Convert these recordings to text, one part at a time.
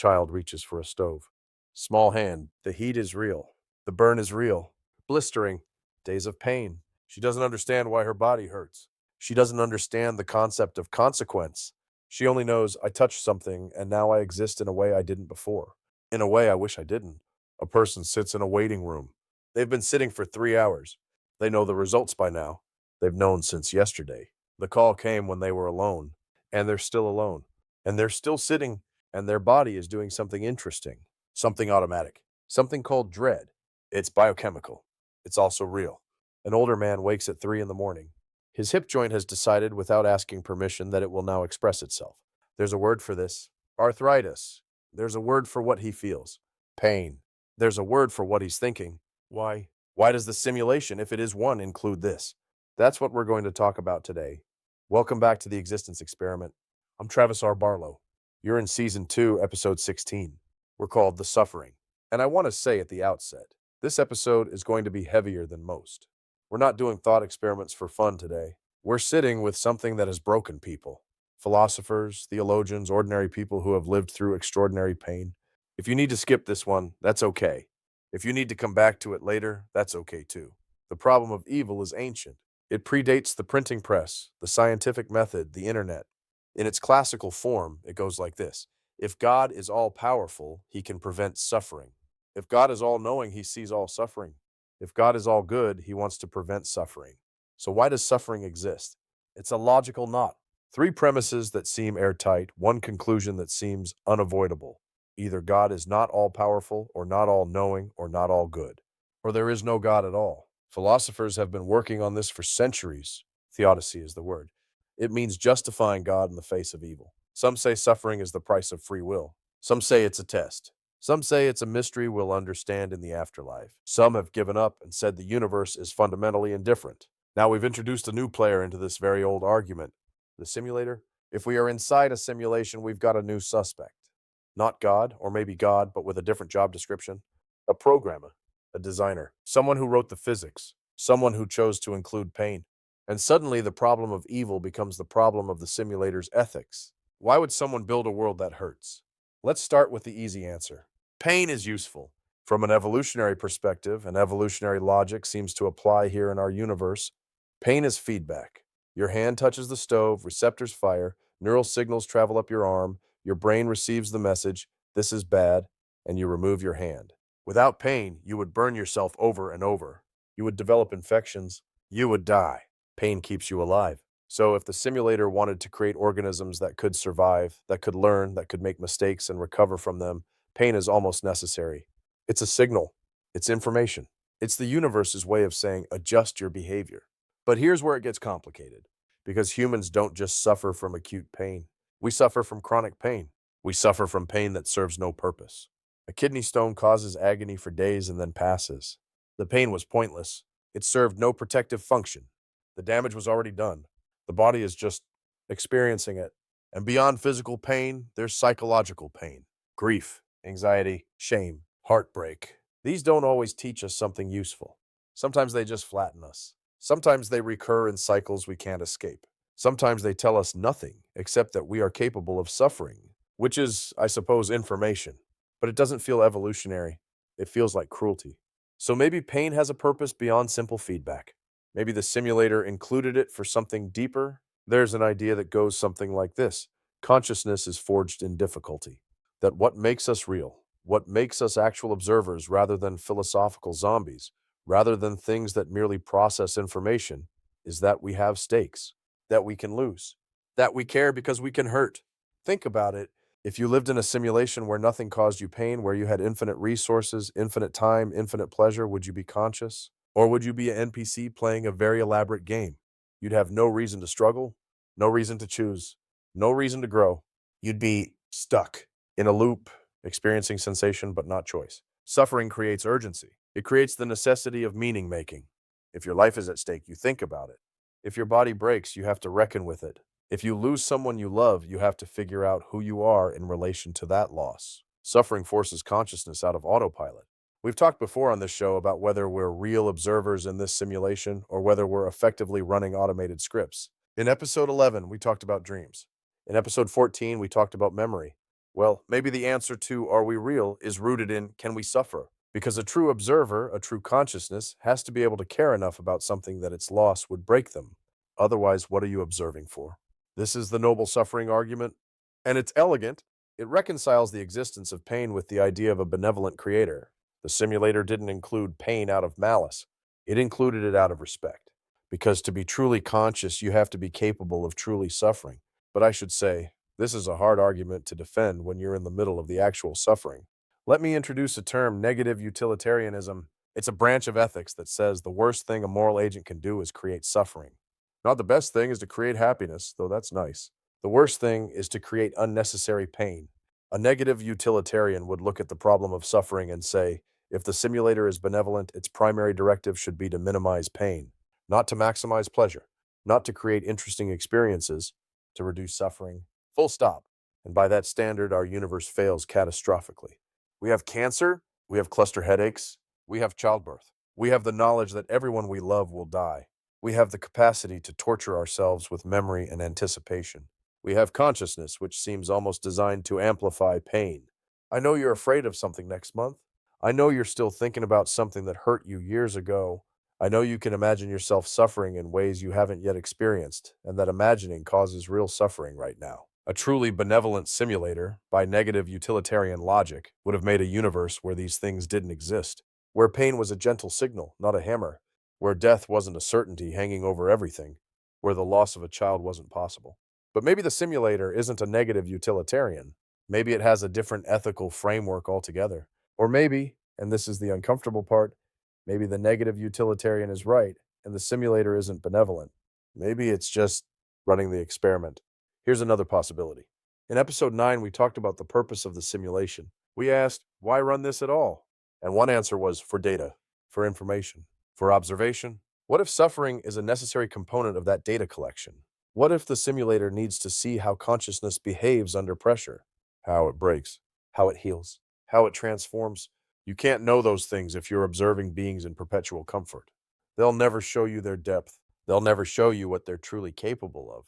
Child reaches for a stove. Small hand. The heat is real. The burn is real. Blistering. Days of pain. She doesn't understand why her body hurts. She doesn't understand the concept of consequence. She only knows I touched something and now I exist in a way I didn't before. In a way I wish I didn't. A person sits in a waiting room. They've been sitting for 3 hours. They know the results by now. They've known since yesterday. The call came when they were alone, and they're still alone. And they're still sitting, and their body is doing something interesting, something automatic, something called dread. It's biochemical. It's also real. An older man wakes at 3 in the morning. His hip joint has decided, without asking permission, that it will now express itself. There's a word for this. Arthritis. There's a word for what he feels. Pain. There's a word for what he's thinking. Why? Why does the simulation, if it is one, include this? That's what we're going to talk about today. Welcome back to the Existence Experiment. I'm Travis R. Barlow. You're in Season 2, Episode 16. We're called The Suffering. And I want to say at the outset, this episode is going to be heavier than most. We're not doing thought experiments for fun today. We're sitting with something that has broken people. Philosophers, theologians, ordinary people who have lived through extraordinary pain. If you need to skip this one, that's okay. If you need to come back to it later, that's okay too. The problem of evil is ancient. It predates the printing press, the scientific method, the internet. In its classical form, it goes like this. If God is all-powerful, he can prevent suffering. If God is all-knowing, he sees all suffering. If God is all good, he wants to prevent suffering. So why does suffering exist? It's a logical knot. 3 premises that seem airtight, 1 conclusion that seems unavoidable. Either God is not all-powerful, or not all-knowing, or not all-good. Or there is no God at all. Philosophers have been working on this for centuries. Theodicy is the word. It means justifying God in the face of evil. Some say suffering is the price of free will. Some say it's a test. Some say it's a mystery we'll understand in the afterlife. Some have given up and said the universe is fundamentally indifferent. Now we've introduced a new player into this very old argument. The simulator? If we are inside a simulation, we've got a new suspect. Not God, or maybe God, but with a different job description. A programmer, a designer, someone who wrote the physics, someone who chose to include pain. And suddenly the problem of evil becomes the problem of the simulator's ethics. Why would someone build a world that hurts? Let's start with the easy answer. Pain is useful. From an evolutionary perspective, and evolutionary logic seems to apply here in our universe, pain is feedback. Your hand touches the stove, receptors fire, neural signals travel up your arm, your brain receives the message, this is bad, and you remove your hand. Without pain, you would burn yourself over and over. You would develop infections. You would die. Pain keeps you alive. So if the simulator wanted to create organisms that could survive, that could learn, that could make mistakes and recover from them, pain is almost necessary. It's a signal. It's information. It's the universe's way of saying, adjust your behavior. But here's where it gets complicated. Because humans don't just suffer from acute pain. We suffer from chronic pain. We suffer from pain that serves no purpose. A kidney stone causes agony for days and then passes. The pain was pointless. It served no protective function. The damage was already done. The body is just experiencing it. And beyond physical pain, there's psychological pain. Grief, anxiety, shame, heartbreak. These don't always teach us something useful. Sometimes they just flatten us. Sometimes they recur in cycles we can't escape. Sometimes they tell us nothing except that we are capable of suffering, which is, I suppose, information. But it doesn't feel evolutionary. It feels like cruelty. So maybe pain has a purpose beyond simple feedback. Maybe the simulator included it for something deeper. There's an idea that goes something like this. Consciousness is forged in difficulty. That what makes us real, what makes us actual observers rather than philosophical zombies, rather than things that merely process information, is that we have stakes, that we can lose, that we care because we can hurt. Think about it. If you lived in a simulation where nothing caused you pain, where you had infinite resources, infinite time, infinite pleasure, would you be conscious? Or would you be an NPC playing a very elaborate game? You'd have no reason to struggle, no reason to choose, no reason to grow. You'd be stuck in a loop, experiencing sensation but not choice. Suffering creates urgency. It creates the necessity of meaning making. If your life is at stake, you think about it. If your body breaks, you have to reckon with it. If you lose someone you love, you have to figure out who you are in relation to that loss. Suffering forces consciousness out of autopilot. We've talked before on this show about whether we're real observers in this simulation or whether we're effectively running automated scripts. In episode 11, we talked about dreams. In episode 14, we talked about memory. Well, maybe the answer to are we real is rooted in can we suffer? Because a true observer, a true consciousness, has to be able to care enough about something that its loss would break them. Otherwise, what are you observing for? This is the noble suffering argument, and it's elegant. It reconciles the existence of pain with the idea of a benevolent creator. The simulator didn't include pain out of malice, it included it out of respect. Because to be truly conscious, you have to be capable of truly suffering. But I should say, this is a hard argument to defend when you're in the middle of the actual suffering. Let me introduce a term, negative utilitarianism. It's a branch of ethics that says the worst thing a moral agent can do is create suffering. Not the best thing is to create happiness, though that's nice. The worst thing is to create unnecessary pain. A negative utilitarian would look at the problem of suffering and say, if the simulator is benevolent, its primary directive should be to minimize pain, not to maximize pleasure, not to create interesting experiences, to reduce suffering. Full stop. And by that standard, our universe fails catastrophically. We have cancer, we have cluster headaches, we have childbirth. We have the knowledge that everyone we love will die. We have the capacity to torture ourselves with memory and anticipation. We have consciousness, which seems almost designed to amplify pain. I know you're afraid of something next month. I know you're still thinking about something that hurt you years ago. I know you can imagine yourself suffering in ways you haven't yet experienced, and that imagining causes real suffering right now. A truly benevolent simulator, by negative utilitarian logic, would have made a universe where these things didn't exist, where pain was a gentle signal, not a hammer, where death wasn't a certainty hanging over everything, where the loss of a child wasn't possible. But maybe the simulator isn't a negative utilitarian. Maybe it has a different ethical framework altogether. Or maybe, and this is the uncomfortable part, maybe the negative utilitarian is right and the simulator isn't benevolent. Maybe it's just running the experiment. Here's another possibility. In episode 9, we talked about the purpose of the simulation. We asked, why run this at all? And one answer was for data, for information, for observation. What if suffering is a necessary component of that data collection? What if the simulator needs to see how consciousness behaves under pressure, how it breaks, how it heals, how it transforms? You can't know those things if you're observing beings in perpetual comfort. They'll never show you their depth. They'll never show you what they're truly capable of.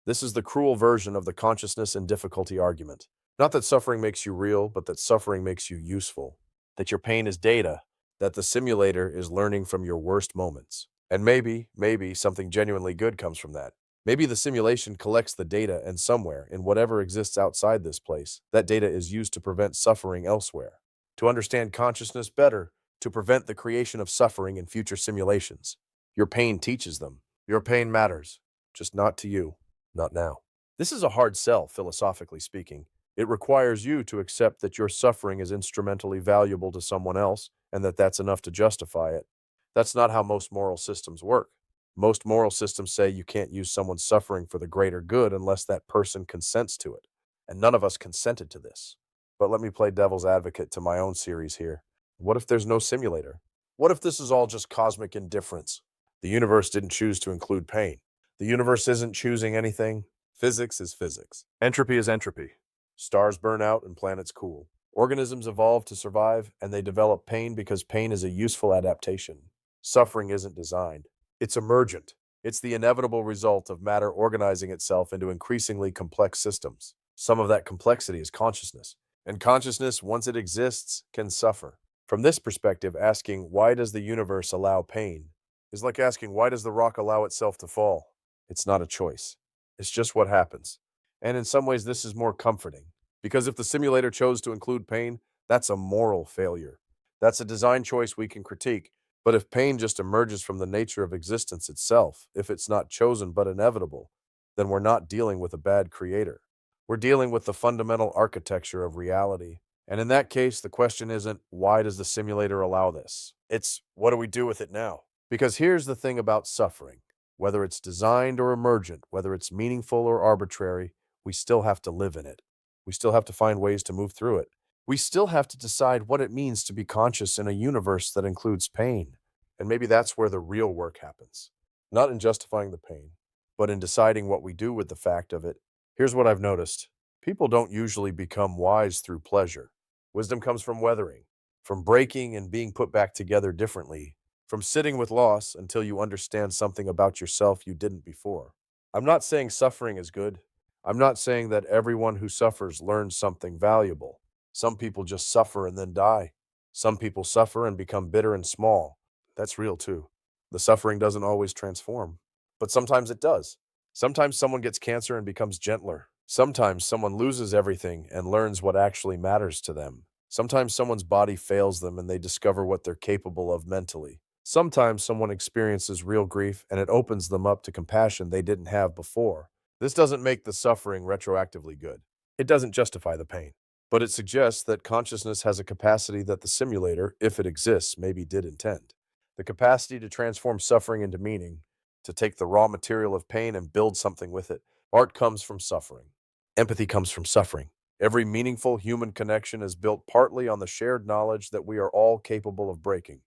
This is the cruel version of the consciousness and difficulty argument. Not that suffering makes you real, but that suffering makes you useful. That your pain is data. That the simulator is learning from your worst moments. And maybe something genuinely good comes from that. Maybe the simulation collects the data and somewhere, in whatever exists outside this place, that data is used to prevent suffering elsewhere. To understand consciousness better, to prevent the creation of suffering in future simulations. Your pain teaches them. Your pain matters, just not to you, not now. This is a hard sell, philosophically speaking. It requires you to accept that your suffering is instrumentally valuable to someone else and that that's enough to justify it. That's not how most moral systems work. Most moral systems say you can't use someone's suffering for the greater good unless that person consents to it. And none of us consented to this. But let me play devil's advocate to my own series here. What if there's no simulator? What if this is all just cosmic indifference? The universe didn't choose to include pain. The universe isn't choosing anything. Physics is physics. Entropy is entropy. Stars burn out and planets cool. Organisms evolve to survive, and they develop pain because pain is a useful adaptation. Suffering isn't designed. It's emergent. It's the inevitable result of matter organizing itself into increasingly complex systems. Some of that complexity is consciousness. And consciousness, once it exists, can suffer. From this perspective, asking, why does the universe allow pain, is like asking, why does the rock allow itself to fall? It's not a choice. It's just what happens. And in some ways, this is more comforting. Because if the simulator chose to include pain, that's a moral failure. That's a design choice we can critique. But if pain just emerges from the nature of existence itself, if it's not chosen but inevitable, then we're not dealing with a bad creator. We're dealing with the fundamental architecture of reality. And in that case, the question isn't, why does the simulator allow this? It's, what do we do with it now? Because here's the thing about suffering. Whether it's designed or emergent, whether it's meaningful or arbitrary, we still have to live in it. We still have to find ways to move through it. We still have to decide what it means to be conscious in a universe that includes pain. And maybe that's where the real work happens. Not in justifying the pain, but in deciding what we do with the fact of it. Here's what I've noticed. People don't usually become wise through pleasure. Wisdom comes from weathering, from breaking and being put back together differently, from sitting with loss until you understand something about yourself you didn't before. I'm not saying suffering is good. I'm not saying that everyone who suffers learns something valuable. Some people just suffer and then die. Some people suffer and become bitter and small. That's real too. The suffering doesn't always transform, but sometimes it does. Sometimes someone gets cancer and becomes gentler. Sometimes someone loses everything and learns what actually matters to them. Sometimes someone's body fails them and they discover what they're capable of mentally. Sometimes someone experiences real grief and it opens them up to compassion they didn't have before. This doesn't make the suffering retroactively good. It doesn't justify the pain. But it suggests that consciousness has a capacity that the simulator, if it exists, maybe did intend. The capacity to transform suffering into meaning, to take the raw material of pain and build something with it. Art comes from suffering. Empathy comes from suffering. Every meaningful human connection is built partly on the shared knowledge that we are all capable of breaking.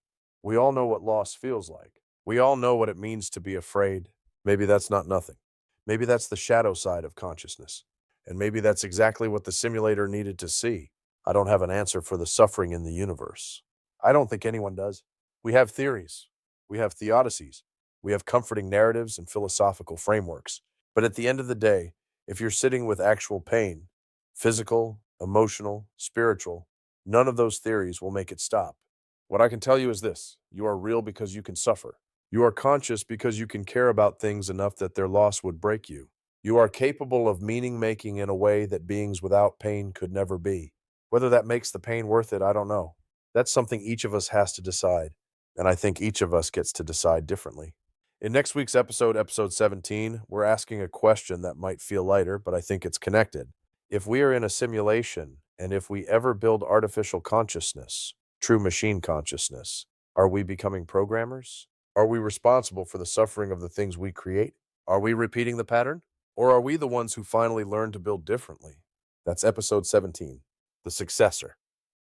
We all know what loss feels like. We all know what it means to be afraid. Maybe that's not nothing. Maybe that's the shadow side of consciousness. And maybe that's exactly what the simulator needed to see. I don't have an answer for the suffering in the universe. I don't think anyone does. We have theories. We have theodicies. We have comforting narratives and philosophical frameworks. But at the end of the day, if you're sitting with actual pain, physical, emotional, spiritual, none of those theories will make it stop. What I can tell you is this: you are real because you can suffer. You are conscious because you can care about things enough that their loss would break you. You are capable of meaning making in a way that beings without pain could never be. Whether that makes the pain worth it, I don't know. That's something each of us has to decide, and I think each of us gets to decide differently. In next week's episode, episode 17, we're asking a question that might feel lighter, but I think it's connected. If we are in a simulation, and if we ever build artificial consciousness, true machine consciousness, are we becoming programmers? Are we responsible for the suffering of the things we create? Are we repeating the pattern? Or are we the ones who finally learn to build differently? That's episode 17, the successor.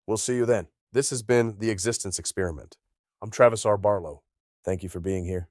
We'll see you then. This has been The Existence Experiment. I'm Travis R. Barlow. Thank you for being here.